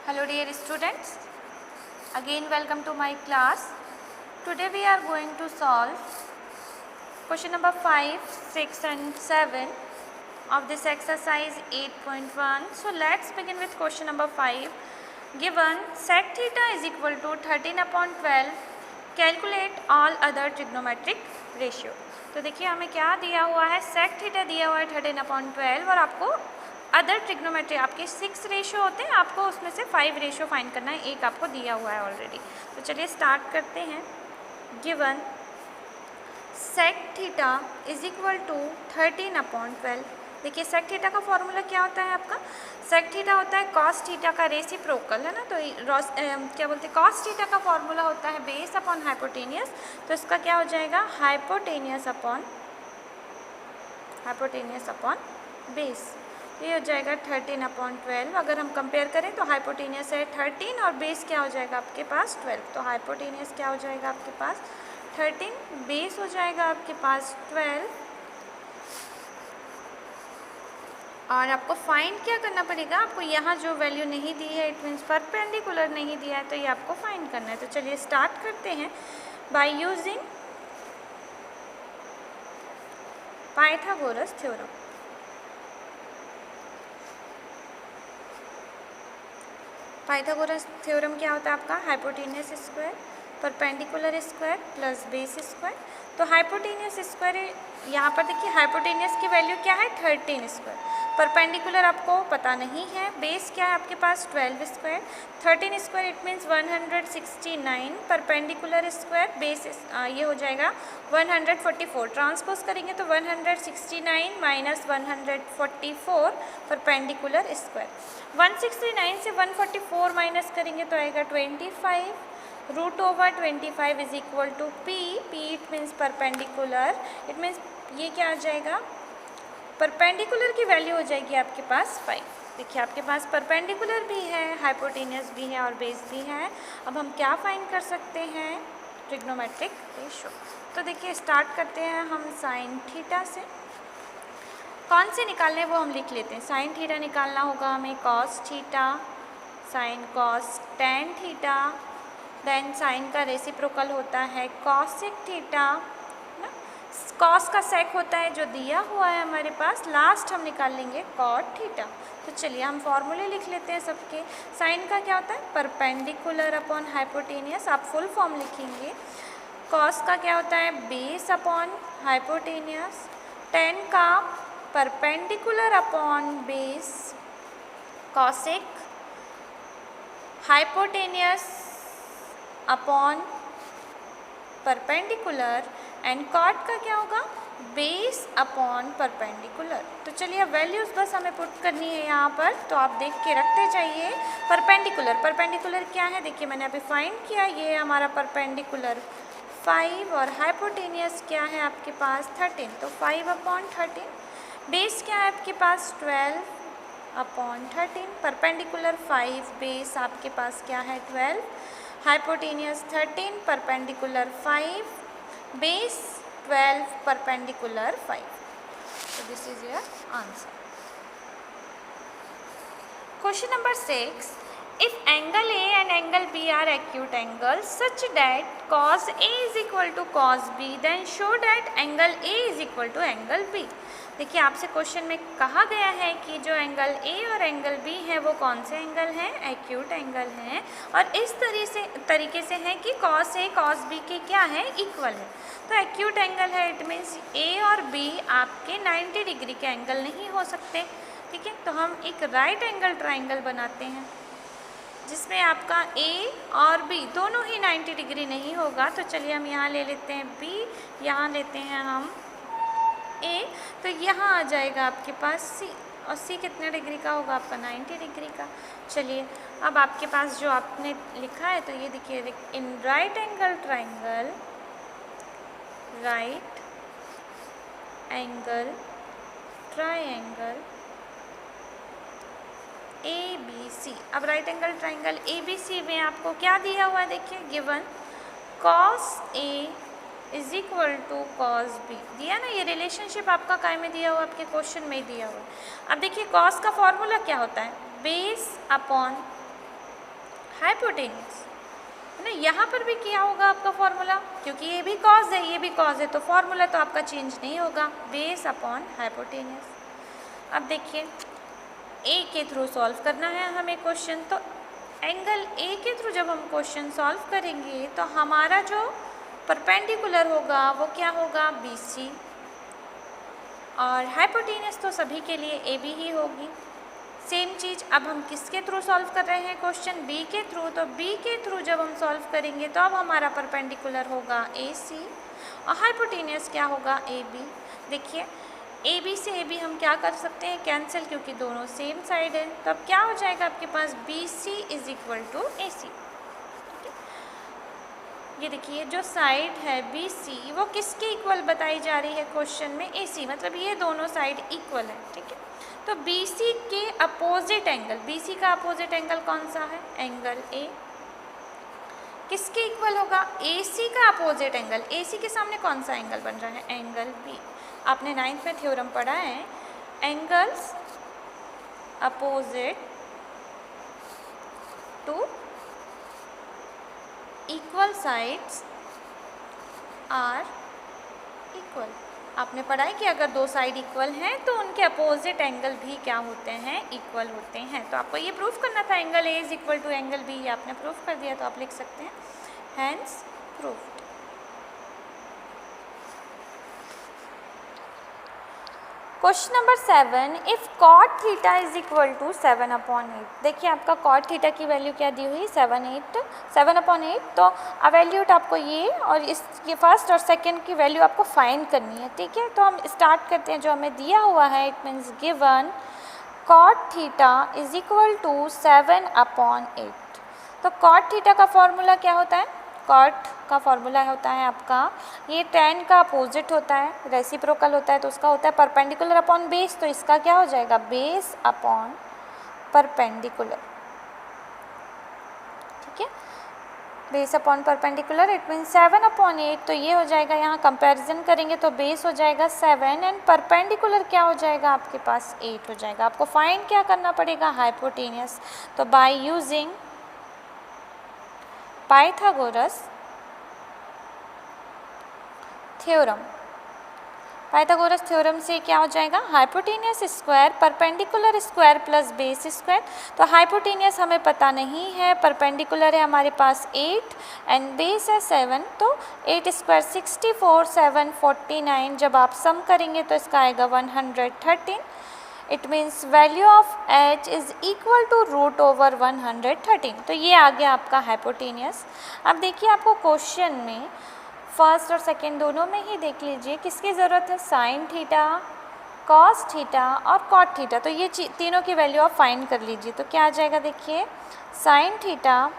Hello dear students, again welcome to my class. Today we are going to solve question number 5, 6 and 7 of this exercise 8.1. So let's begin with question number 5. Given sec theta is equal to 13/12, calculate all other trigonometric ratio. तो देखिए हमें क्या दिया हुआ है, sec theta दिया हुआ है 13/12 और आपको अदर ट्रिग्नोमेट्री आपके 6 रेशियो होते हैं, आपको उसमें से 5 रेशियो फाइंड करना है, एक आपको दिया हुआ है ऑलरेडी। तो चलिए स्टार्ट करते हैं। Given sec theta is equal to 13/12। देखिए सेक थीटा का फॉर्मूला क्या होता है आपका, सेक थीटा होता है कॉस थीटा का रेसिप्रोकल, है ना। तो क्या बोलते हैं, कॉस थीटा का फॉर्मूला होता है बेस अपॉन हाइपोटेनियस, तो इसका क्या हो जाएगा हाइपोटेनियस अपॉन बेस। ये हो जाएगा 13/12। अगर हम कंपेयर करें तो हाइपोटेनियस है 13 और बेस क्या हो जाएगा आपके पास 12। तो हाइपोटेनियस क्या हो जाएगा आपके पास 13, बेस हो जाएगा आपके पास 12। और आपको फाइंड क्या करना पड़ेगा, आपको यहाँ जो वैल्यू नहीं दी है, इट मीन्स परपेंडिकुलर नहीं दिया है, तो ये आपको फाइंड करना है। तो चलिए स्टार्ट करते हैं by using Pythagoras theorem. Pythagoras theorem क्या होता है आपका, hypotenuse square perpendicular square plus base square. तो हाइपोटेनियस स्क्वायर यहाँ पर देखिए, हाइपोटेनियस की वैल्यू क्या है 13 स्क्वायर, परपेंडिकुलर आपको पता नहीं है, बेस क्या है आपके पास 12 square, 13 square it means 169, perpendicular square base ये हो जाएगा 144। ट्रांसपोज करेंगे तो 169 माइनस 144 परपेंडिकुलर स्क्वायर। 169 से 144 माइनस करेंगे तो आएगा 25, root over 25 is equal to P it means perpendicular, it means ये क्या आ जाएगा, परपेंडिकुलर की वैल्यू हो जाएगी आपके पास 5। देखिए आपके पास परपेंडिकुलर भी है, हाइपोटेनियस भी है और बेस भी है। अब हम क्या फाइंड कर सकते हैं, ट्रिग्नोमेट्रिक रेशियो। तो देखिए स्टार्ट करते हैं हम साइन थीटा से। कौन से निकालने वो हम लिख लेते हैं। साइन थीटा निकालना होगा हमें cos theta, sine cos tan theta, then sine का रेसिप्रोकल होता है कॉसेक थीटा ना, कॉस का सेक होता है जो दिया हुआ है हमारे पास, लास्ट हम निकाल लेंगे कॉट थीटा। तो चलिए हम फॉर्मूले लिख लेते हैं सबके। साइन का क्या होता है परपेंडिकुलर अपॉन हाइपोटेनियस, आप फुल फॉर्म लिखेंगे। कॉस का क्या होता है बेस अपॉन हाइपोटेनियस, टेन का perpendicular upon base, cosec hypotenuse upon perpendicular, and cot का क्या होगा बेस अपॉन परपेंडिकुलर। तो चलिए अब वैल्यूज़ बस हमें पुट करनी है यहाँ पर, तो आप देख के रखते जाइए। परपेंडिकुलर क्या है, देखिए मैंने अभी फाइंड किया, ये हमारा परपेंडिकुलर 5 और हाइपोटेनियस क्या है आपके पास 13, तो 5/13। बेस क्या है आपके पास 12/13, परपेंडिकुलर 5, बेस आपके पास क्या है 12, hypotenuse 13, perpendicular 5, base 12, perpendicular 5। So this is your answer. Question number 6. If angle A and angle B are acute angles such that cos A is equal to cos B, then show that angle A is equal to angle B. देखिए आपसे question में कहा गया है कि जो angle A और angle B है वो कौन से एंगल हैं, एक्यूट एंगल हैं, और इस तरीके से हैं कि cos A cos B के क्या है इक्वल है। तो एक्यूट एंगल है, इट मीन्स A और B आपके 90 डिग्री के एंगल नहीं हो सकते, ठीक है। तो हम एक राइट एंगल ट्राइंगल बनाते हैं जिसमें आपका A और B दोनों ही 90 डिग्री नहीं होगा। तो चलिए हम यहाँ ले लेते हैं B, यहाँ लेते हैं हम A, तो यहाँ आ जाएगा आपके पास C, और C कितने डिग्री का होगा आपका 90 डिग्री का। चलिए अब आपके पास जो आपने लिखा है, तो ये देखिए in right angle triangle, right angle triangle ABC। अब राइट एंगल ट्राइंगल ABC में आपको क्या दिया हुआ है, देखिए given cos A is equal to cos B दिया ना, ये रिलेशनशिप आपका काय में दिया हुआ, आपके क्वेश्चन में ही दिया हुआ है। अब देखिए cos का फॉर्मूला क्या होता है बेस अपॉन हाइपोटेनियस है ना। यहाँ पर भी क्या होगा आपका फॉर्मूला, क्योंकि ये भी कॉज है ये भी कॉज है, तो फॉर्मूला तो आपका चेंज नहीं होगा, बेस अपॉन हाइपोटेनियस। अब देखिए ए के थ्रू सॉल्व करना है हमें क्वेश्चन, तो एंगल ए के थ्रू जब हम क्वेश्चन सॉल्व करेंगे तो हमारा जो परपेंडिकुलर होगा वो क्या होगा, BC, और हाइपोटेनियस तो सभी के लिए AB ही होगी। सेम चीज़ अब हम किसके थ्रू सॉल्व कर रहे हैं क्वेश्चन, B के थ्रू, तो B के थ्रू जब हम सॉल्व करेंगे तो अब हमारा परपेंडिकुलर होगा AC और हाइपोटेनियस क्या होगा, AB। देखिए AB से AB हम क्या कर सकते हैं, कैंसिल, क्योंकि दोनों सेम साइड है, तो अब क्या हो जाएगा आपके पास BC is equal to AC। ये देखिए जो साइड है BC वो किसके इक्वल बताई जा रही है क्वेश्चन में, AC, मतलब ये दोनों साइड इक्वल है, ठीक है। तो BC के अपोजिट एंगल, BC का अपोजिट एंगल कौन सा है, एंगल A, किसके इक्वल होगा, AC का अपोजिट एंगल, AC के सामने कौन सा एंगल बन रहा है, एंगल B। आपने 9th में थ्योरम पढ़ा है, angles opposite to equal sides are equal. आपने पढ़ा है कि अगर दो साइड इक्वल हैं तो उनके अपोजिट एंगल भी क्या होते हैं, इक्वल होते हैं। तो आपको ये प्रूफ करना था, angle A is equal to angle B, ये आपने प्रूफ कर दिया, तो आप लिख सकते हैं hence proved. Question number 7, if cot theta is equal to 7/8। देखिए आपका कॉट थीटा की वैल्यू क्या दी हुई, 7/8, तो अवैल्यूट आपको ये और इसके फर्स्ट और सेकंड की वैल्यू आपको फाइंड करनी है, ठीक है। तो हम स्टार्ट करते हैं, जो हमें दिया हुआ है, it means given cot theta is equal to 7/8। तो कॉट थीटा का फॉर्मूला क्या होता है, कॉट का फॉर्मूला होता है आपका, ये tan का अपोजिट होता है, रेसिप्रोकल होता है, तो उसका होता है परपेंडिकुलर अपॉन बेस, तो इसका क्या हो जाएगा, बेस अपॉन परपेंडिकुलर, ठीक है, base upon perpendicular, it mean 7/8। तो ये हो जाएगा, यहाँ कंपैरिजन करेंगे तो बेस हो जाएगा 7 एंड परपेंडिकुलर क्या हो जाएगा आपके पास, 8 हो जाएगा। आपको फाइंड क्या करना पड़ेगा, हाइपोटेनियस। तो by using Pythagoras theorem, Pythagoras theorem से क्या हो जाएगा, hypotenuse square perpendicular square plus base square. तो हाइपोटेनियस हमें पता नहीं है, परपेंडिकुलर है हमारे पास 8 एंड बेस है 7, तो 8 स्क्वायर 64, 7 49, जब आप सम करेंगे तो इसका आएगा 113। It means value of h is equal to √113। तो ये आ गया आपका हाइपोटेनियस। अब देखिए आपको क्वेश्चन में फर्स्ट और सेकंड दोनों में ही देख लीजिए किसकी ज़रूरत है, साइन थीटा, कॉस थीटा और कॉट थीटा। तो ये तीनों की वैल्यू आप फाइंड कर लीजिए। तो क्या आ जाएगा, देखिए साइन थीटा,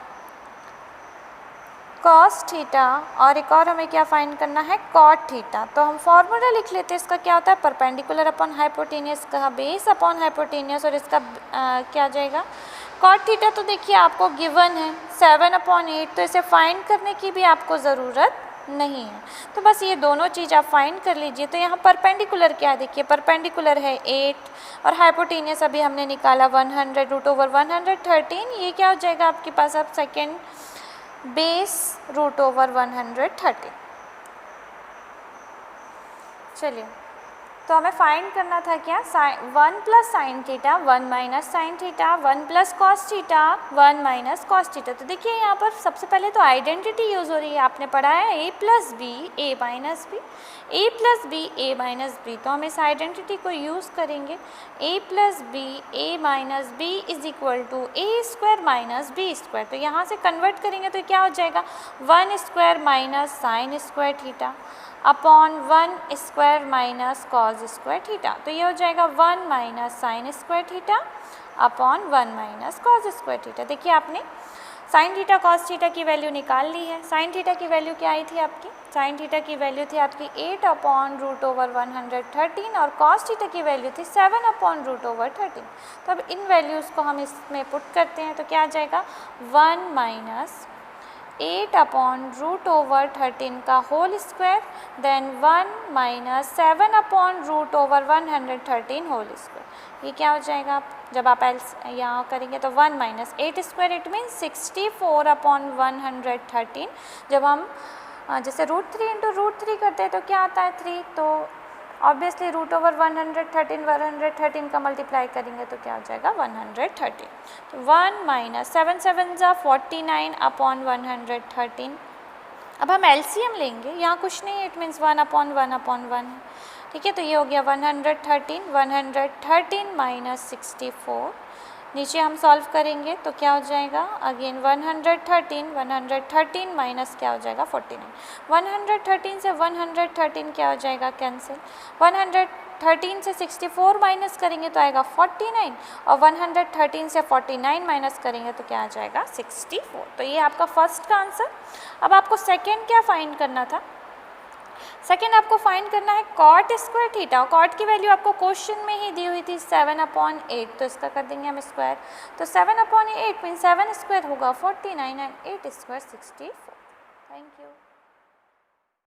कॉस थीटा और एक और हमें क्या फाइंड करना है, कॉट थीटा। तो हम फॉर्मूला लिख लेते हैं, इसका क्या होता है, परपेंडिकुलर अपॉन हाइपोटेनियस का बेस अपॉन हाइपोटेनियस, और इसका क्या आ जाएगा, कॉट थीटा। तो देखिए आपको गिवन है 7/8, तो इसे फाइंड करने की भी आपको ज़रूरत नहीं है। तो बस ये दोनों चीज़ आप फाइंड कर लीजिए। तो यहाँ परपेंडिकुलर क्या है, देखिए परपेंडिकुलर है 8 और हाइपोटेनियस अभी हमने निकाला 100 √113। ये क्या हो जाएगा आपके पास, अब सेकेंड बेस √113। चलिए, तो हमें फाइंड करना था क्या, 1 plus sine theta 1 minus sine theta 1 plus cos theta 1 minus cos theta. तो देखिए यहाँ पर सबसे पहले तो आइडेंटिटी यूज़ हो रही है, आपने पढ़ा है a plus B A minus B, a plus B A minus B. तो हम इस आइडेंटिटी को यूज़ करेंगे, a plus B A minus B is equal to A square minus B square. तो यहाँ से कन्वर्ट करेंगे तो क्या हो जाएगा, 1 square minus sine square theta upon 1 square minus cos square theta. तो ये हो जाएगा 1 minus sine square theta upon 1 minus cos square theta. देखिए आपने साइन थीटा कॉस थीटा की वैल्यू निकाल ली है। साइन थीटा की वैल्यू क्या आई थी आपकी, साइन थीटा की वैल्यू थी आपकी 8/√113 और कॉस थीटा की वैल्यू थी 7/√13। तो अब इन वैल्यूज़ को हम इसमें पुट करते हैं तो क्या आ जाएगा, 1 माइनस 8 अपॉन रूट ओवर 13 का whole square, then 1 minus 7 upon root over 113 whole square. ये क्या हो जाएगा जब आप एल यहाँ करेंगे तो 1 minus 8 square, it means 64 upon 113। जब हम जैसे √3 इंटू √3 करते हैं तो क्या आता है 3, तो ऑब्वियसली रूट ओवर 113 का मल्टीप्लाई करेंगे तो क्या हो जाएगा 113। तो 1 माइनस 7 7 जा 49 अपॉन 113। अब हम एलसीएम लेंगे, यहाँ कुछ नहीं है, इट मीन्स 1 अपॉन 1 अपॉन 1 है, ठीक है। तो ये हो गया 113 माइनस 64। नीचे हम सॉल्व करेंगे तो क्या हो जाएगा, अगेन 113 माइनस क्या हो जाएगा 49। 113 से 113 क्या हो जाएगा कैंसिल। 113 से 64 माइनस करेंगे तो आएगा 49, और 113 से 49 माइनस करेंगे तो क्या आ जाएगा 64। तो ये आपका फर्स्ट का आंसर। अब आपको सेकेंड क्या फाइंड करना था, सेकेंड आपको फाइंड करना है कॉट स्क्वायर थीटा, और कॉट की वैल्यू आपको क्वेश्चन में ही दी हुई थी 7/8, तो इसका कर देंगे हम स्क्वायर। तो 7/8 मीन 7 स्क्वायर होगा 49 एंड 8 स्क्वायर 64। Thank you.